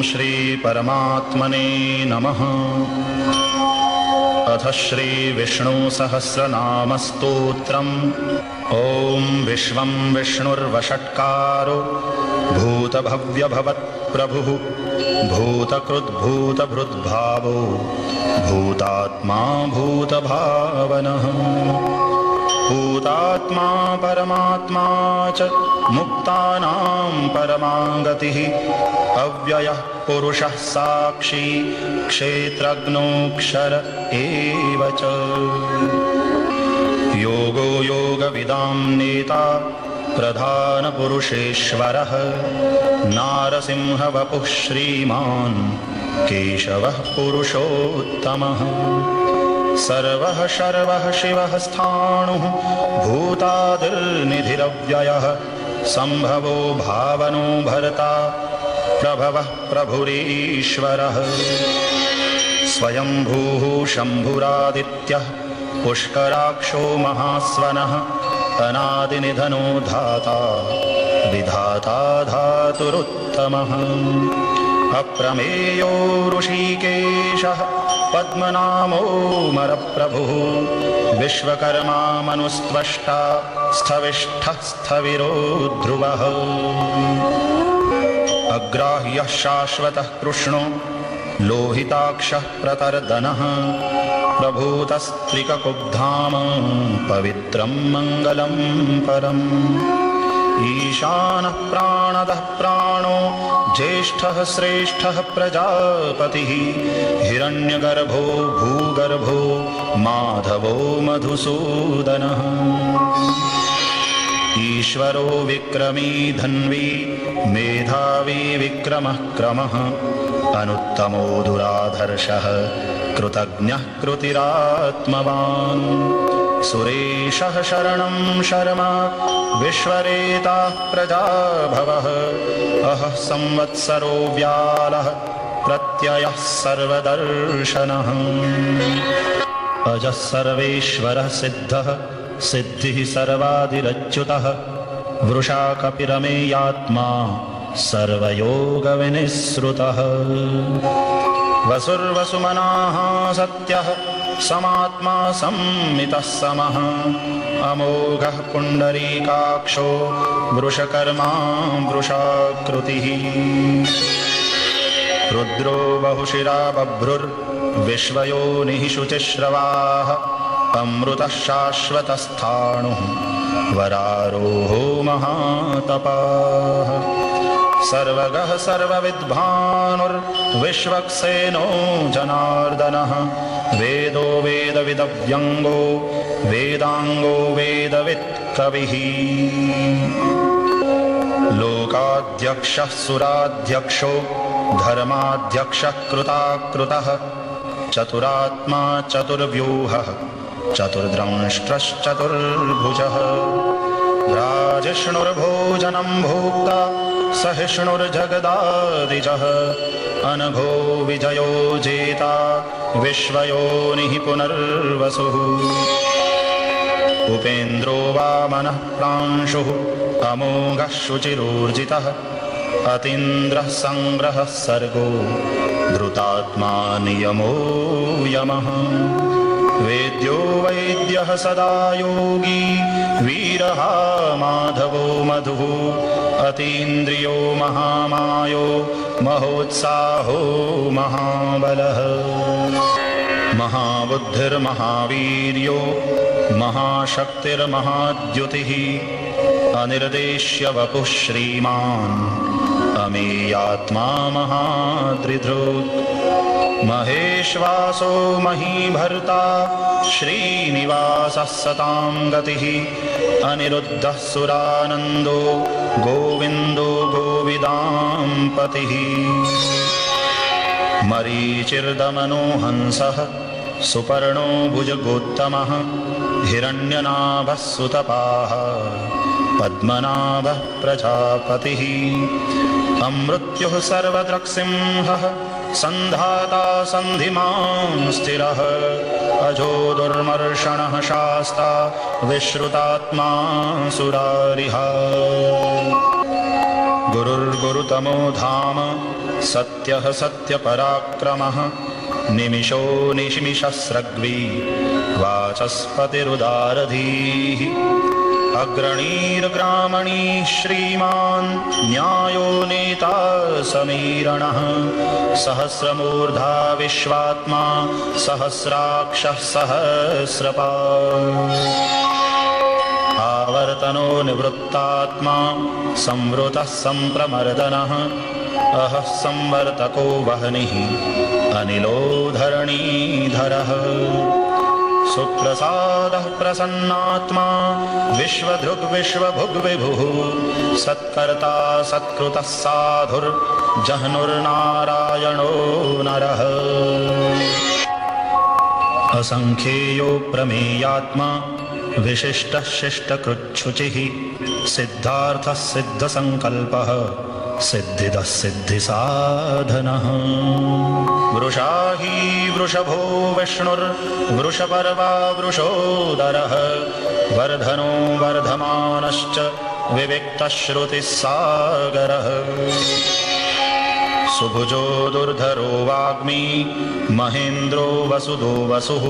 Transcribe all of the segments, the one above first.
श्री परमात्मने नमः। अथ श्री विष्णु सहस्रनाम स्तोत्रम्। ॐ विश्वं विष्णुर्वषट्कारो भूतभव्यभवत्प्रभुः भूतकृद्भूतभृद्भावो भूतात्मा भूतभावनः। भूतात्मा परमात्मा च मुक्तानां परमागतिः अव्ययः पुरुषः साक्षी क्षेत्रज्ञोऽक्षर एव च। योगो योगविदां नेता प्रधानपुरुषेश्वरः नारसिंहवपुः श्रीमान् केशवः पुरुषोत्तमः। सर्वः शर्वः शिवः स्थाणुः भूतादिर्निधिरव्ययः सम्भवो भावनो भर्ता प्रभवः प्रभुरीश्वरः। स्वयंभूः शम्भुरादित्यः पुष्कराक्षो महास्वनः अनादिनिधनो धाता विधाता धातुरुत्तमः। अप्रमेयो ऋषिकेशः पद्मनामोऽमरप्रभुः विश्वकर्मा मनुस्त्वष्टा स्थविष्ठः स्थविरो ध्रुवः। अग्राह्यः शाश्वतः कृष्णो लोहिताक्षः प्रतर्दनः प्रभूतस्त्रिककुब्धाम पवित्रं मङ्गलं परम्। ईशानः प्राणदः प्राणो ज्येष्ठः श्रेष्ठः प्रजापतिः हिरण्यगर्भो भूगर्भो माधवो मधुसूदनः। ईश्वरो विक्रमी धन्वी मेधावी विक्रमः क्रमः अनुत्तमो दुराधर्षः कृतज्ञः कृतिरात्मवान्। सुरेशः शरणं शर्मा विश्वरेताः प्रजाभवः अहः संवत्सरो व्यालः प्रत्ययः सर्वदर्शनः। अजः सर्वेश्वरः सिद्धः सिद्धिः सर्वादिरच्युतः वृषा कपिरमेयात्मा सर्वयोगविनिःसृतः। वसुर्वसुमनाः सत्यः समात्मा संमितः समः अमोघः पुण्डरीकाक्षो वृषकर्मा वृषाकृतिः। रुद्रो बहुशिरा बभ्रुर्विश्वयोनिः शुचिश्रवाः अमृतः शाश्वतस्थाणुः वरारोहो महातपाः। सर्वगः सर्वविद्भानुर्विश्वक्सेनो जनार्दनः वेदो वेदविदव्यङ्गो वेदाङ्गो वेदवित्कविः। लोकाध्यक्षः सुराध्यक्षो धर्माध्यक्षः कृताकृतः चतुरात्मा चतुर्व्यूहः चतुर्द्रंष्ट्रश्चतुर्भुजः। राजिष्णुर्भोजनं भोक्ता सहिष्णुर्जगदादिजः अनघो विजयो जेता विश्वयोनिः पुनर्वसुः। उपेन्द्रो वामनः प्रांशुः अमोघः शुचिरोर्जितः अतीन्द्रः संग्रहः सर्गो धृतात्मा नियमो यमः। वेद्यो वैद्यः सदा योगी वीरः माधवो मधुः अतीन्द्रियो महामायो महोत्साहो महाबलः। महाबुद्धिर्महावीर्यो महाशक्तिर्महाद्युतिः अनिर्देश्य वपुः श्रीमान् अमेयात्मा महादृधृक्। महेश्वासो महीभर्ता श्रीनिवासः सतां गतिः अनिरुद्धः सुरानन्दो गोविन्दो गोविदां पतिः। मरीचिर्दमनो हंसः सुपर्णो भुजगोत्तमः हिरण्यनाभः सुतपाः पद्मनाभः प्रजापतिः। अमृत्युः सर्वदृक्सिंहः सन्धाता सन्धिमान् स्थिरः अजो दुर्मर्षणः शास्ता विश्रुतात्मा सुरारिः। गुरुर्गुरुतमो धाम सत्यः सत्यपराक्रमः निमिषो निमिषस्रग्वी वाचस्पतिरुदारधीः अग्रणीर्ग्रामणी श्रीमान् न्यायो नेता समीरणः सहस्रमूर्धा विश्वात्मा सहस्राक्षः सहस्रपात् आवर्तनो निवृत्तात्मा संवृतः संप्रमर्दनः अहः संवर्तको वह्निः अनिलो धरणीधरः सुप्रसादः प्रसन्नात्मा विश्वभुग्विभुः सत्कर्ता सत्कृतः साधुर्जह्नुर्नारायणो नरः असंख्येयो प्रमेयात्मा विशिष्टः शिष्टकृच्छुचिः सिद्धार्थः सिद्धसंकल्पः सिद्धिदः सिद्धिसाधनः वृषा हि वृषभो विष्णुर्वृषपर्वा वृषोदरः वर्धनो वर्धमानश्च विविक्तश्रुतिस्सागरः सुभुजो दुर्धरो वाग्मी महेन्द्रो वसुदो वसुः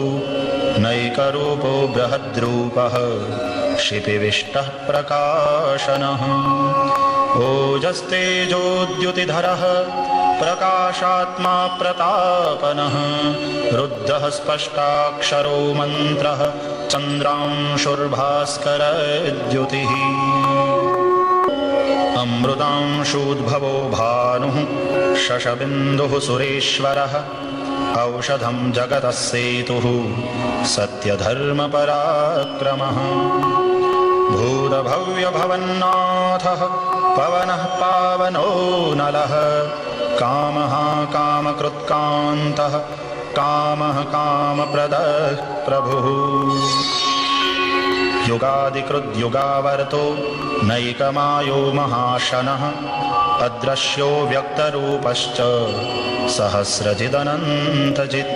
नैकरूपो बृहद्रूपः क्षिपिविष्टः प्रकाशनः ओजस्तेजोद्युतिधरः प्रकाशात्मा प्रतापनः रुद्धः स्पष्टाक्षरो मन्त्रः चन्द्रांशुर्भास्करद्युतिः अमृतांशूद्भवो भानुः शशबिन्दुः सुरेश्वरः औषधं जगतः सेतुः सत्यधर्मपराक्रमः भूतभव्यभवन्नाथः पवनः पावनो नलः कामः कामकृत्कान्तः कामः कामप्रदः प्रभुः युगादिकृद्युगावर्तो नैकमायो महाशनः अदृश्यो व्यक्तरूपश्च सहस्रजिदनन्तजित्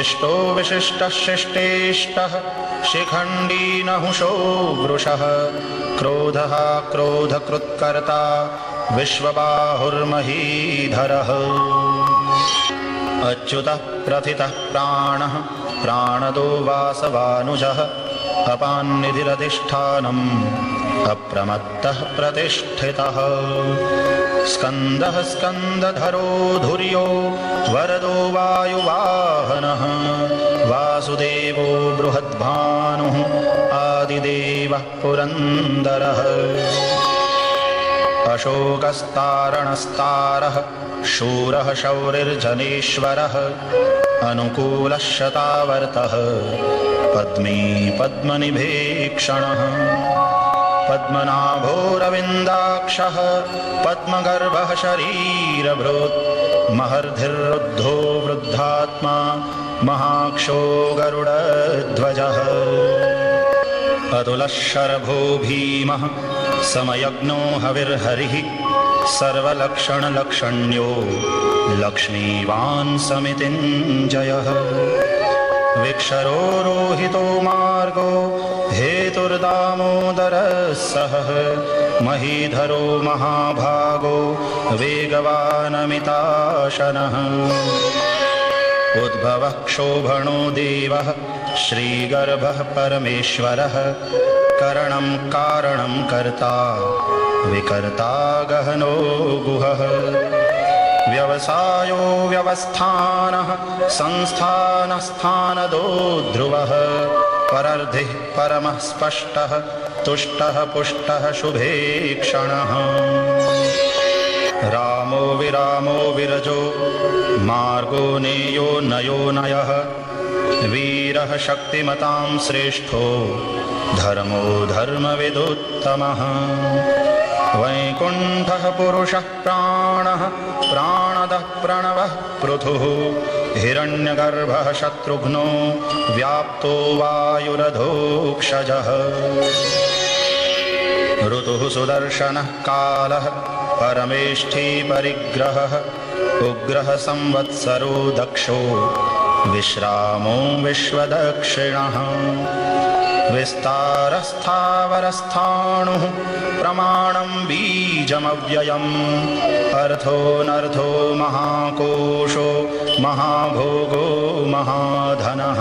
इष्टो विशिष्टः शिष्टेष्टः शिखण्डी नहुषो वृषः क्रोधः क्रोधकृत्कर्ता विश्वबाहुर्महीधरः अच्युतः प्रथितः प्राणः प्राणदो वासवानुजः अपान्निधिरधिष्ठानम् अप्रमत्तः प्रतिष्ठितः स्कन्दः स्कन्दधरो धुर्यो वरदो वायुवाहनः वासुदेवो बृहद्भानुः आदिदेवः पुरन्दरः अशोकस्तारणस्तारः शूरः शौरिर्जनेश्वरः अनुकूलः शतावर्तः पद्मी पद्मनिभीक्षणः पद्मनाभोरविन्दाक्षः पद्मगर्भः शरीरभृत् महर्धिरुद्धो वृद्धात्मा महाक्षो गरुडध्वजः अतुलः शरभो भीमः समयज्ञो हविर्हरिः सर्वलक्षणलक्षण्यो लक्ष्मीवान् समितिञ्जयः विक्षरो रोहितो मार्गो हेतुर्दामोदरः सहः महीधरो महाभागो वेगवानमिताशनः उद्भवः क्षोभणो देवः श्रीगर्भः परमेश्वरः करणं कारणं कर्ता विकर्ता गहनो गुहः व्यवसायो व्यवस्थानः संस्थानस्थानदो ध्रुवः परर्धिः परमः स्पष्टः तुष्टः पुष्टः शुभेक्षणः रामो विरामो विरजो मार्गो नेयो नयो नयः वीरः शक्तिमतां श्रेष्ठो धर्मो धर्मविदुत्तमः वैकुण्ठः पुरुषः प्राणः प्राणदः प्रणवः पृथुः हिरण्यगर्भः शत्रुघ्नो व्याप्तो वायुरधोक्षजः ऋतुः सुदर्शनः कालः परमेष्ठी परिग्रहः उग्रः संवत्सरो दक्षो विश्रामो विश्वदक्षिणः विस्तारस्थावरस्थाणुः प्रमाणं बीजमव्ययम् अर्थोऽनर्थो महाकोशो महाभोगो महाधनः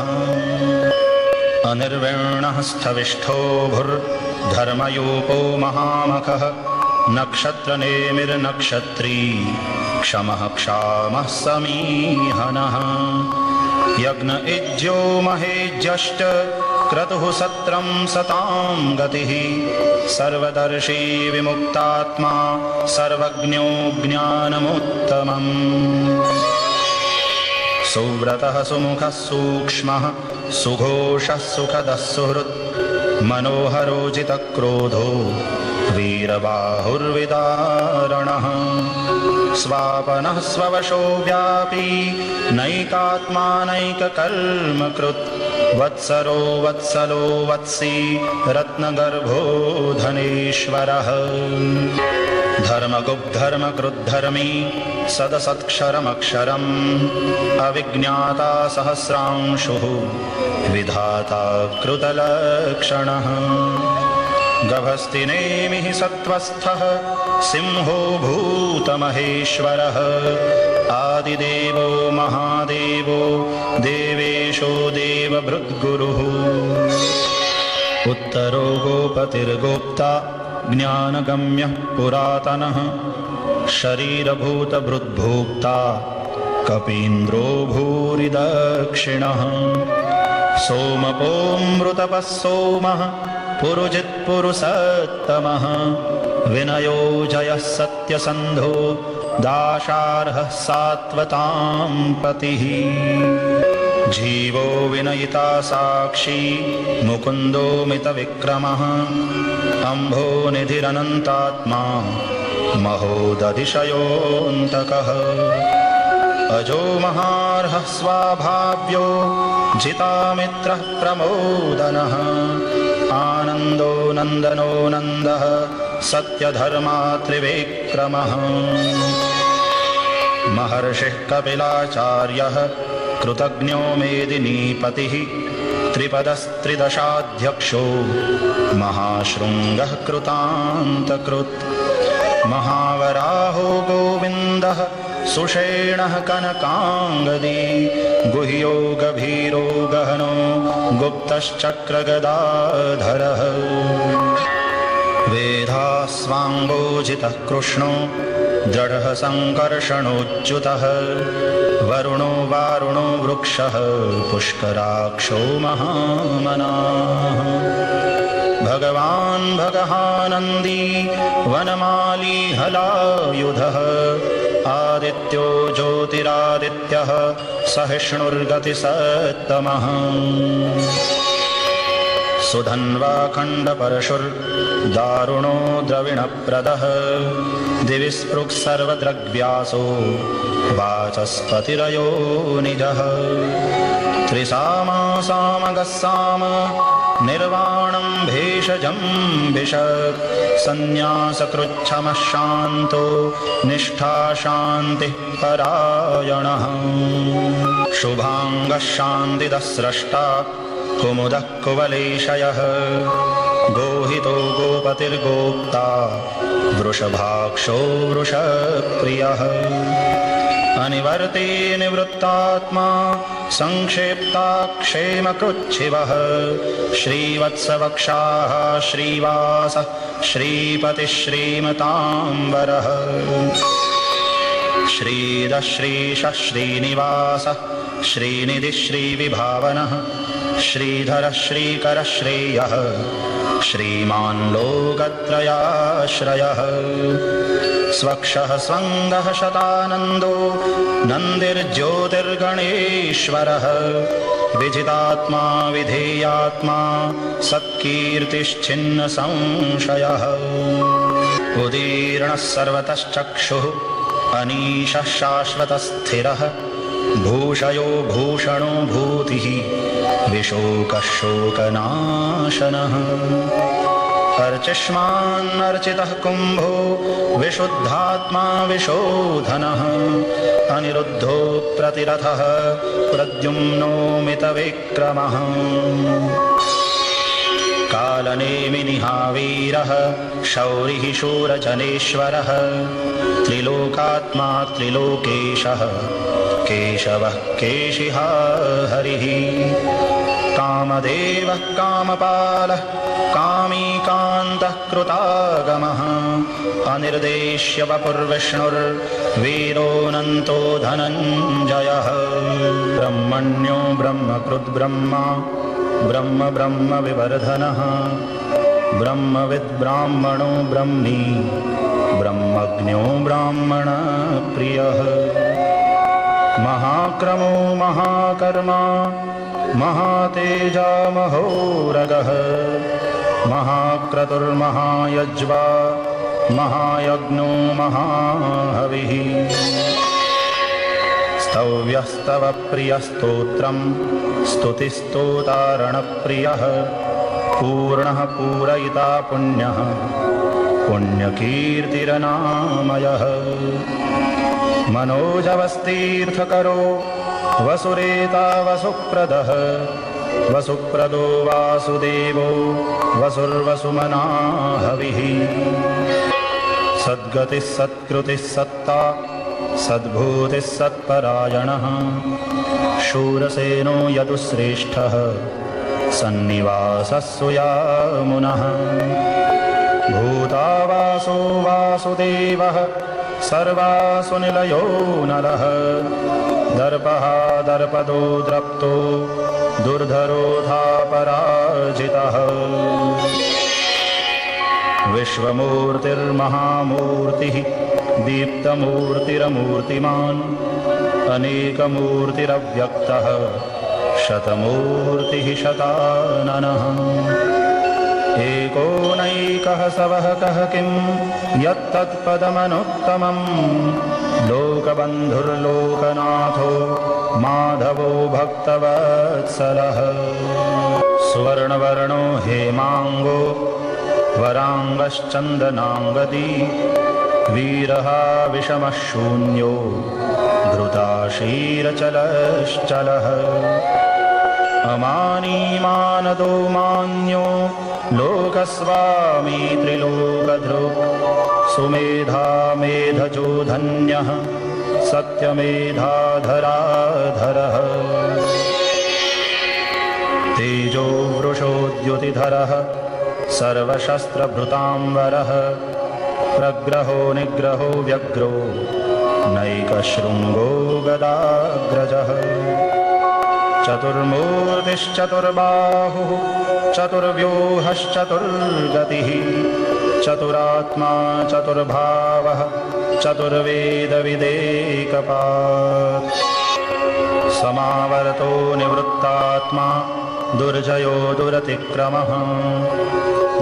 अनिर्विण्णः स्थविष्ठो भूर्धर्मयूपो महामखः नक्षत्रनेमिर्नक्षत्री क्षमः क्षामः समीहनः यज्ञ इज्यो महेज्यश्च क्रतुः सत्रं सतां गतिः सर्वदर्शी विमुक्तात्मा सर्वज्ञो ज्ञानमुत्तमम् सुव्रतः सुमुखः सूक्ष्मः सुघोषः सुखदः सुहृत् मनोहरोजितक्रोधो वीरबाहुर्विदारणः स्वापनः स्ववशो व्यापी नैकात्मानैककर्मकृत् वत्सरो वत्सलो वत्सी रत्नगर्भो धनेश्वरः धर्मगुप्धर्मकृद्धर्मी सदसत्क्षरमक्षरम् अविज्ञाता सहस्रांशुः विधाता कृतलक्षणः गभस्तिनेमिः सत्त्वस्थः सिंहो भूतमहेश्वरः आदिदेवो महादेवो देवेशो देवभृद्गुरुः उत्तरो गोपतिर्गोप्ता ज्ञानगम्यः पुरातनः शरीरभूतभृद्भोक्ता कपीन्द्रो भूरिदक्षिणः सोमपोऽमृतपः सोमः पुरुजित्पुरुषोत्तमः विनयो जयः सत्यसन्धो दाशार्हः सात्वतां पतिः जीवो विनयिता साक्षी मुकुन्दो मितविक्रमः अम्भोनिधिरनन्तात्मा महोदधिशयोऽन्तकः अजो महार्हः स्वाभाव्यो जितामित्रः प्रमोदनः आनन्दो नन्दनो नन्दः सत्यधर्मा त्रिविक्रमः महर्षिः कपिलाचार्यः कृतज्ञो मेदिनीपतिः त्रिपदस्त्रिदशाध्यक्षो महाशृङ्गः कृतान्तकृत् महावराहो गोविन्दः सुषेणः कनकाङ्गदी गुह्यो गभीरो गहनो गुप्तश्चक्रगदाधरः वेधास्वाङ्गोजितः कृष्णो दृढः सङ्कर्षणोच्युतः वरुणो वारुणो वृक्षः पुष्कराक्षो महामनाः भगवान् भगहानन्दी वनमाली हलायुधः आदित्यो ज्योतिरादित्यः सहिष्णुर्गतिसत्तमः सुधन्वाखण्डपरशुर्दारुणो द्रविणप्रदः दिवि स्पृक् सर्वद्रग्व्यासो वाचस्पतिरयो निजः त्रिसामा सामगस्साम निर्वाणं भेषजं भिषक् सन्न्यासकृच्छमः शान्तो निष्ठा शान्तिः परायणः शुभाङ्गः शान्तिदः स्रष्टा कुमुदः कुवलेशयः गोहितो गोपतिर्गोप्ता वृषभाक्षो वृषप्रियः अनिवर्ते निवृत्तात्मा संक्षेप्ता क्षेमकृच्छिवः श्रीवत्सवक्षाः श्रीवासः श्रीपतिः श्रीमताम्बरः श्रीदः श्रीशः श्रीनिवासः श्रीनिधिः श्रीविभावनः श्रीधरः श्रीकरः श्रेयः श्रीमान् लोकत्रयाश्रयः स्वक्षः स्वङ्गः शतानन्दो नन्दिर्ज्योतिर्गणेश्वरः विजितात्मा विधेयात्मा सत्कीर्तिश्चिन्न संशयः उदीर्णः सर्वतश्चक्षुः अनीशः शाश्वतस्थिरः भूषयो भूषणो भूतिः विशोकः शोकनाशनः अर्चिष्मान्नर्चितः कुम्भो विशुद्धात्मा विशोधनः अनिरुद्धो प्रतिरथः प्रद्युम्नो मितविक्रमः कालनेमिनिहावीरः शौरिः शूरजनेश्वरः त्रिलोकात्मा त्रिलोकेशः केशवः केशिहा हरिः कामदेवः कामपालः कामीकान्तः कृतागमः अनिर्देश्य वपुर्विष्णुर्वीरोऽनन्तो धनञ्जयः ब्रह्मण्यो ब्रह्मकृद्ब्रह्मा ब्रह्म ब्रह्म विवर्धनः ब्रह्मविद्ब्राह्मणो ब्रह्मी ब्रह्मज्ञो ब्राह्मणप्रियः महाक्रमो महाकर्मा महातेजा महोरगः महाक्रतुर्महायज्वा महायज्ञो महाहविः स्तव्यस्तव प्रियस्तोत्रं स्तुतिस्तोतारणप्रियः पूर्णः पूरयिता पुण्यः पुण्यकीर्तिरनामयः मनोजवस्तीर्थकरो वसुरेता वसुप्रदः वसुप्रदो वासुदेवो वसुर्वसुमना हविः सद्गतिः सत्कृतिः सत्ता सद्भूतिः सत्परायणः शूरसेनो यदुश्रेष्ठः सन्निवासः सुयामुनः भूतावासो वासुदेवः सर्वासु निलयो नरः दर्पः दर्पदो द्रप्तो दुर्धरोधा पराजितः विश्वमूर्तिर्महामूर्तिः दीप्तमूर्तिरमूर्तिमान् अनेकमूर्तिरव्यक्तः शतमूर्तिः शताननः एकोनैकः सवहकः किं यत्तत्पदमनुत्तमम् लोकबन्धुर्लोकनाथो माधवो भक्तवत्सलः सुवर्णवर्णो हेमाङ्गो वराङ्गश्चन्दनाङ्गदी वीरः विषमः शून्यो धृताशीरचलश्चलः अमानीमानदो मान्यो लोकस्वामी त्रिलोकधृक् सुमेधा मेधजो धन्यः सत्यमेधाधराधरः तेजो वृषोद्युतिधरः सर्वशस्त्रभृताम्बरः प्रग्रहो निग्रहो व्यग्रो नैकशृङ्गो गदाग्रजः चतुर्मूर्तिश्चतुर्बाहुः चतुर्व्यूहश्चतुर्गतिः चतुरात्मा चतुर्भावः चतुर्वेदविदेकपात् समावर्तो निवृत्तात्मा दुर्जयो दुरतिक्रमः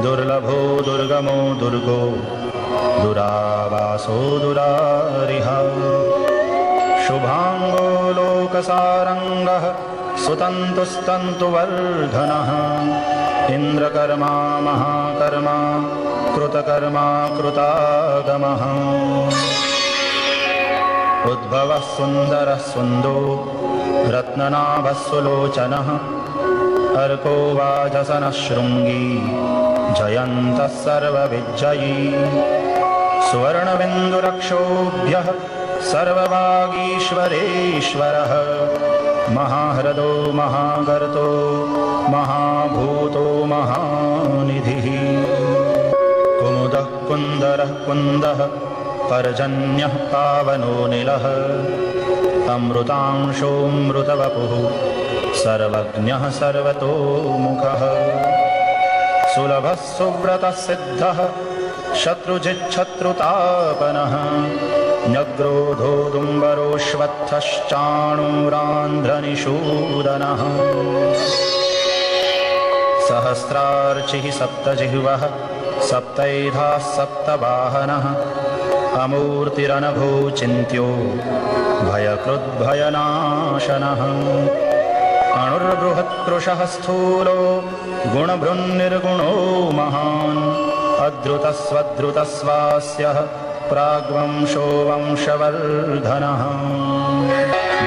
दुर्लभो दुर्गमो दुर्गो दुरावासो दुरारिः शुभाङ्गो लोकसारङ्गः सुतन्तुस्तन्तुवर्धनः इन्द्रकर्मा महाकर्मा कृतकर्मा कृतागमः उद्भवः सुन्दरः सुन्दो रत्ननाभः सुलोचनः अर्को वाजसनः शृङ्गी जयन्तः सर्वविजयी सुवर्णबिन्दुरक्षोभ्यः सर्ववागीश्वरेश्वरः महाह्रदो महागर्तो महाभूतो महानिधिः कुमुदः कुन्दरः कुन्दः पर्जन्यः पावनो निलः अमृतांशोऽमृतवपुः सर्वज्ञः सर्वतोमुखः सुलभः सुव्रतः सिद्धः शत्रुजिच्छत्रुतापनः न्यग्रोधो दुम्बरोऽश्वत्थश्चाणूरान्ध्रनिषूदनः सहस्रार्चिः सप्तजिह्वः सप्तैधाः सप्तवाहनः अमूर्तिरनघो चिन्त्यो भयकृद्भयनाशनः अणुर्बृहत्कृशः स्थूलो गुणभृन्निर्गुणो महान् अद्रुतस्वद्रुतस्वास्यः प्राग्वंशो वंशवर्धनः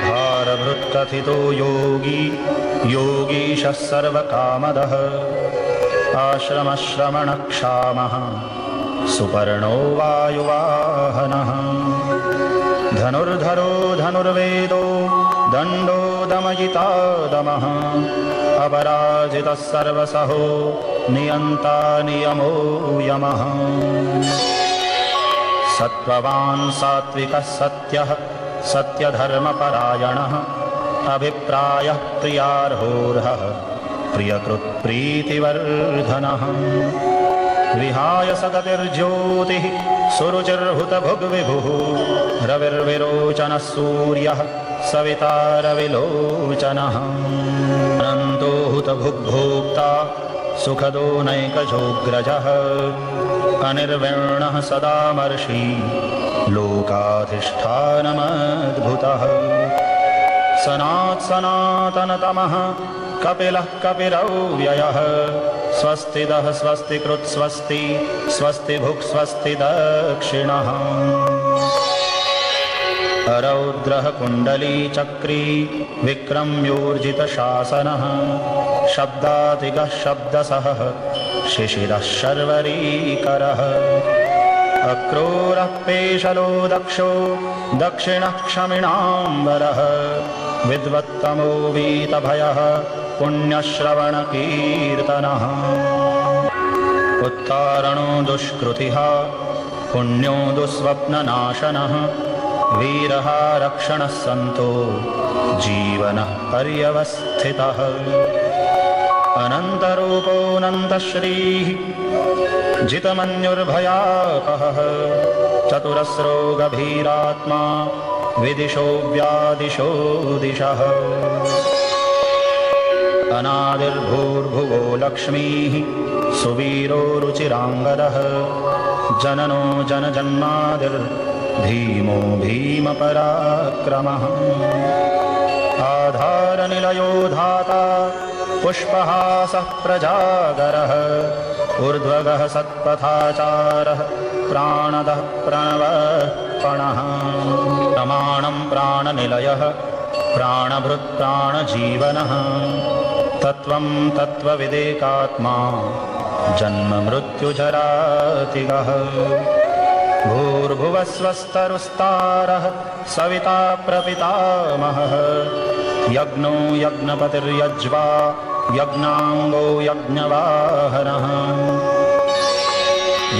भारभृत्कथितो योगी योगीशः सर्वकामदः आश्रमश्रमणक्षामः सुपर्णो वायुवाहनः धनुर्धरो धनुर्वेदो दण्डो दमयिता दमः अपराजितः सर्वसहो नियन्ता नियमो यमः सत्त्ववान् सात्विकः सत्यः सत्यधर्मपरायणः अभिप्रायः प्रियार्होर्हः प्रियकृत्प्रीतिवर्धनः विहाय सगतिर्ज्योतिः सुरुचिर्हुतभुग्विभुः रविर्विरोचनः सूर्यः सविता रविलोचनः अनन्तो हुतभुग्भोक्ता सुखदो नैकजोऽग्रजः अनिर्विण्णः सदामर्षि लोकाधिष्ठानमद्भुतः सनातनतमः कपिलः कपिरव्ययः स्वस्तिदः स्वस्तिकृत् स्वस्ति स्वस्ति भुक् स्वस्ति दक्षिणः रौद्रः कुण्डली चक्री विक्रम्योर्जितशासनः शब्दातिगः शब्दसः शिशिरः शर्वरीकरः अक्रूरः पेशलो दक्षो दक्षिणः क्षमिणाम्बरः विद्वत्तमो वीतभयः पुण्यश्रवणकीर्तनः उत्तारणो दुष्कृतिः पुण्यो दुःस्वप्ननाशनः वीरः रक्षणः सन्तो जीवनः पर्यवस्थितः अनन्तरूपोऽनन्तश्रीः जितमन्युर्भयापहः चतुरस्रो गभीरात्मा विदिशो व्यादिशो दिशः अनादिर्भूर्भुवो लक्ष्मीः सुवीरो रुचिराङ्गदः जननो जनजन्मादिर्भीमो भीमपराक्रमः आधारनिलयो धाता पुष्पहासः प्रजागरः ऊर्ध्वगः सत्पथाचारः प्राणदः प्रणवपणः प्रमाणं प्राणनिलयः प्राणभृत्प्राणजीवनः तत्त्वं तत्त्वविदेकात्मा जन्ममृत्युजरातिगः भूर्भुवस्वस्तरुस्तारः सविता प्रपितामहः यज्ञो यज्ञपतिर्यज्वा यज्ञाङ्गो यज्ञवाहनः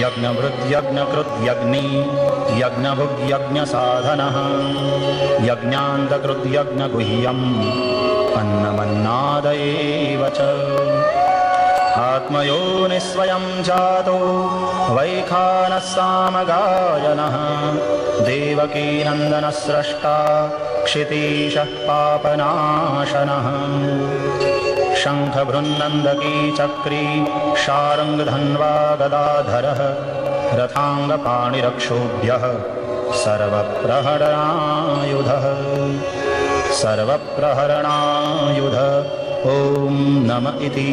यज्ञभृद्यज्ञकृद्यज्ञी यज्ञभुग्यज्ञसाधनः यज्ञान्तकृद्यज्ञगुह्यम् अन्नमन्नादयेव च आत्मयोनिस्वयं जातो वैखानः सामगायनः देवकीनन्दनः स्रष्टा क्षितीशः पापनाशनः शङ्खभृन्नन्दकी चक्री शार्ङ्गधन्वा गदाधरः रथाङ्गपाणिरक्षोभ्यः सर्वप्रहरणायुधः ॐ नम इति।